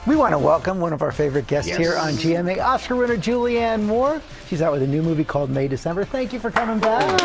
We want to welcome one of our favorite guests here on GMA, Oscar winner Julianne Moore. She's out with a new movie called May December. Thank you for coming back.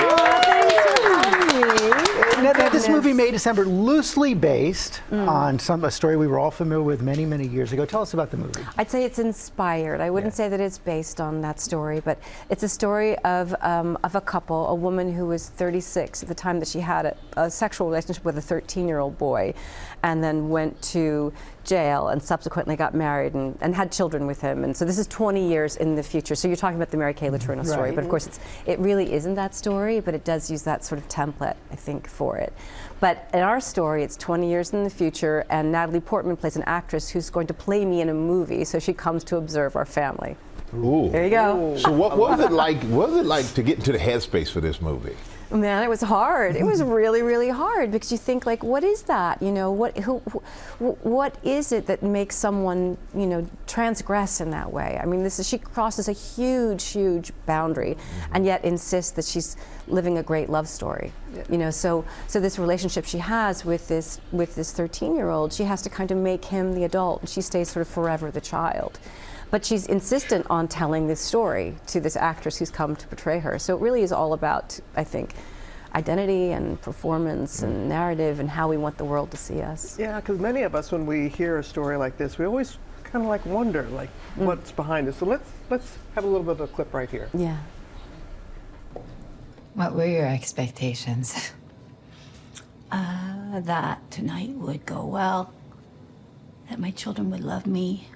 Now, this movie, May December, loosely based on a story we were all familiar with many, many years ago. Tell us about the movie. I'd say it's inspired. I wouldn't say that it's based on that story, but it's a story of a couple, a woman who was 36 at the time that she had a sexual relationship with a 13-year-old boy, and then went to jail and subsequently got married and had children with him. And so this is 20 years in the future. So you're talking about the Mary Kay Letourneau story, but of course it really isn't that story, but it does use that sort of template, I think, for it. But in our story, it's 20 years in the future, and Natalie Portman plays an actress who's going to play me in a movie, so she comes to observe our family. Ooh. There you go. So what was it like? What was it like to get into the headspace for this movie? Man, it was hard. It was really, really hard, because you think, like, what is that? You know, what is it that makes someone, you know, transgress in that way? I mean, she crosses a huge, huge boundary, and yet insists that she's living a great love story. You know, so this relationship she has with this 13-year-old, she has to kind of make him the adult, and she stays sort of forever the child. But she's insistent on telling this story to this actress who's come to portray her. So it really is all about, I think, identity and performance and narrative and how we want the world to see us. Yeah, because many of us, when we hear a story like this, we always kind of like wonder, like, what's behind it. So let's have a little bit of a clip right here. Yeah. What were your expectations? That tonight would go well, that my children would love me,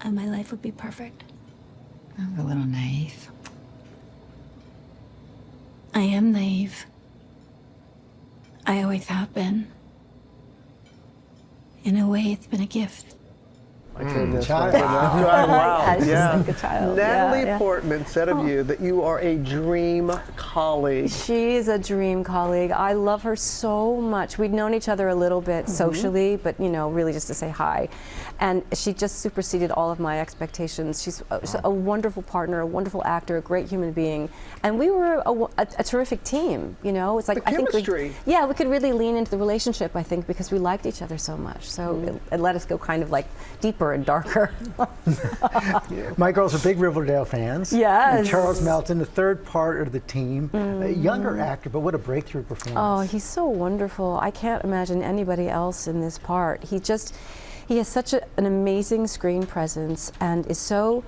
and my life would be perfect. I'm a little naive. I am naive. I always have been. In a way, it's been a gift. My goodness. Child. Wow. Yeah, she's like a child. Natalie Portman said of you that you are a dream colleague. She's a dream colleague. I love her so much. We'd known each other a little bit socially, but, you know, really just to say hi. And she just superseded all of my expectations. She's a wonderful partner, a wonderful actor, a great human being. And we were a terrific team, you know? It's like, the chemistry. We could really lean into the relationship, I think, because we liked each other so much. So it let us go kind of like deeper and darker. My girls are big Riverdale fans. Yes. And Charles Melton, the third part of the team, a younger actor, but what a breakthrough performance. Oh, he's so wonderful. I can't imagine anybody else in this part. He has such an amazing screen presence, and was so,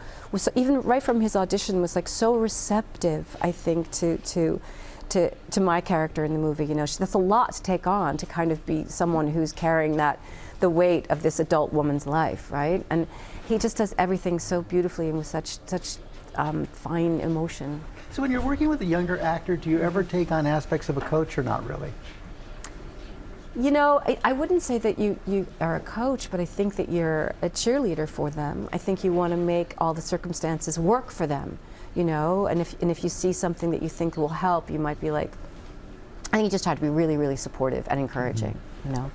even right from his audition, was like so receptive, I think, to my character in the movie. You know, that's a lot to take on, to kind of be someone who's carrying the weight of this adult woman's life, right? And he just does everything so beautifully and with such fine emotion. So when you're working with a younger actor, do you ever take on aspects of a coach or not really? You know, I wouldn't say that you are a coach, but I think that you're a cheerleader for them. I think you want to make all the circumstances work for them, you know, and if you see something that you think will help, you might be like, I think you just have to be really, really supportive and encouraging, you know.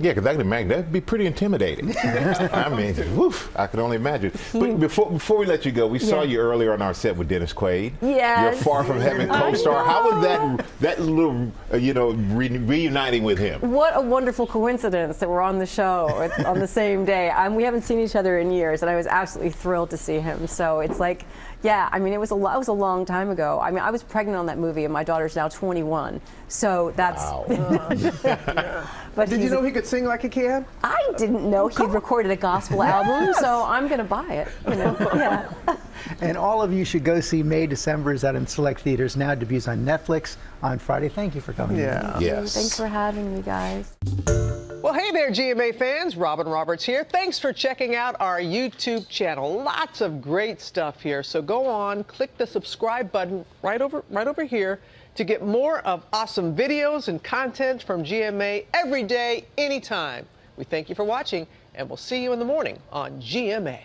Yeah, because I can imagine that'd be pretty intimidating. I mean, woof, I can only imagine. But before we let you go, we saw you earlier on our set with Dennis Quaid. Yes. You're Far From Heaven co-star. How was that little, you know, reuniting with him? What a wonderful coincidence that we're on the show on the same day. We haven't seen each other in years, and I was absolutely thrilled to see him. So it's like, yeah, I mean, it was a long time ago. I mean, I was pregnant on that movie, and my daughter's now 21. So that's. Wow. But did you know he could sing like a can? I didn't know he'd recorded a gospel album, so I'm going to buy it. You know? Yeah. And all of you should go see May December is out in select theaters now. Debuts on Netflix on Friday. Thank you for coming. Yeah. Yes. Thanks for having me, guys. Well, hey there, GMA fans. Robin Roberts here. Thanks for checking out our YouTube channel. Lots of great stuff here. So go on, click the subscribe button right over here to get more of awesome videos and content from GMA every day, anytime. We thank you for watching, and we'll see you in the morning on GMA.